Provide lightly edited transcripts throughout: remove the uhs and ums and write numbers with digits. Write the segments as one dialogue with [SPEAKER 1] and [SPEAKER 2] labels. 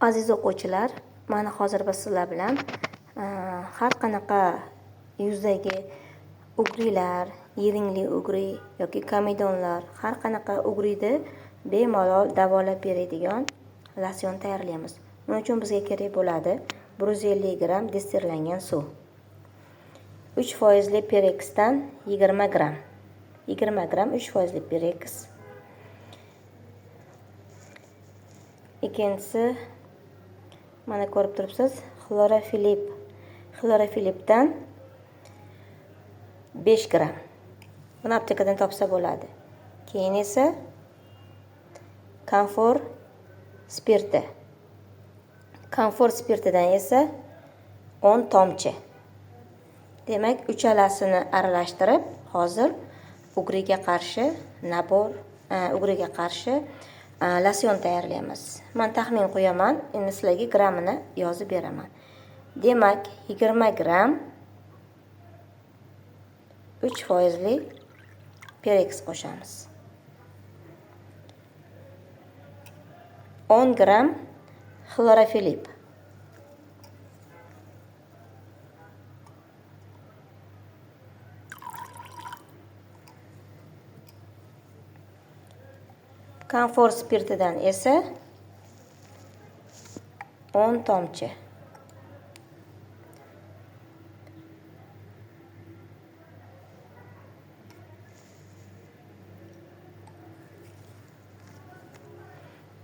[SPEAKER 1] Aziz o'quvchilar, mana hozir biz sizlar bilan har qanaqa yuzdagi ugrilar, yiringli ugri yoki komedonlar, har qanaqa ugriyni bemalol davolab beradigan losyon tayyorlaymiz. Buning uchun bizga kerak bo'ladi 150 gram destillangan suv, 3% pereksdan 20 gram, 20 gram 3% pereks. Ikkinchisi, mana ko'rib turibsiz, xlorofilipdan 5 gram. Buni aptekadan topsa bo'ladi. Keyin esa komfor spirti. Komfor spirtidan esa 10 tomchi. Demak, uchalasini aralashtirib, hozir ugriga qarshi losyon tayyorlaymiz. Men taxmin qo'yaman, endi sizlarga grammini yozib beraman. Demak, 20 gram 3% pereks qo'shamiz. 10 gram xlorofilip. Komfor spirtidan esa 10 tomchi.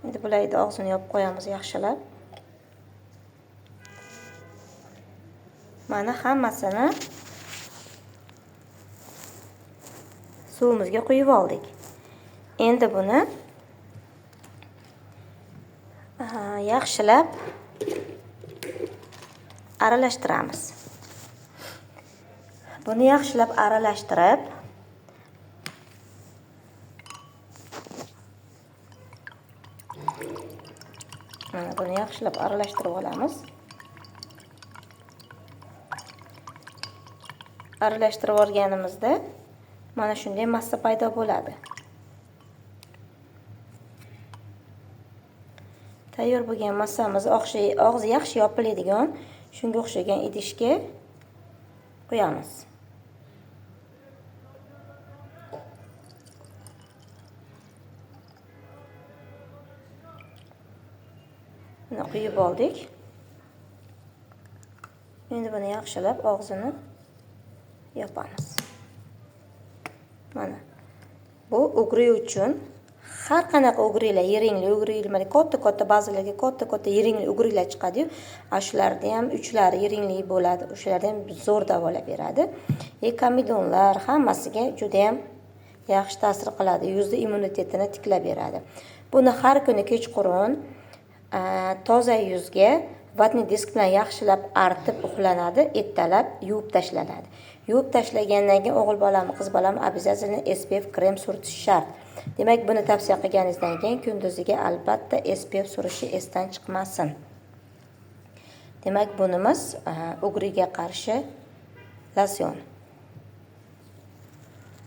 [SPEAKER 1] Endi bularni og'zini yopib qo'yamiz yaxshilab. Mana hammasini suvimizga quyib oldik. Endi buni yaxshilab aralashtiramiz. Buni yaxshilab aralashtirib, olamiz. Aralashtirib olganimizda mana shunday massa paydo bo'ladi. Tayyor bo'lgan massamizni og'zi yaxshi yopiladigan shunga o'xshagan idishga qo'yamiz. Buni quyib oldik. Endi buni yaxshilab og'zini yopamiz. Mana bu ugri uchun har qanaqa ugrilar, yiringli ugrilar, katta ba'zilarga katta yiringli ugrilar chiqadi-yu, shularda ham uchlari yiringli bo'ladi, o'shalarda ham zo'r davolab beradi. Komedonlar hammasiga juda ham yaxshi ta'sir qiladi, yuzning immunitetini tiklab beradi. Buni har kuni kechqurun toza yuzga vatni disk bilan yaxshilab artib uxlanadi, ertalab yuvib tashlanadi. Yuvib tashlagandan keyin o'g'il bolami, qiz bolami обязательно SPF krem surtish shart. Demak, buni tavsiya qilganingizdan keyin kunduziga albatta SPF surishi esdan chiqmasin. Demak, bunimiz ugriga qarshi losyon.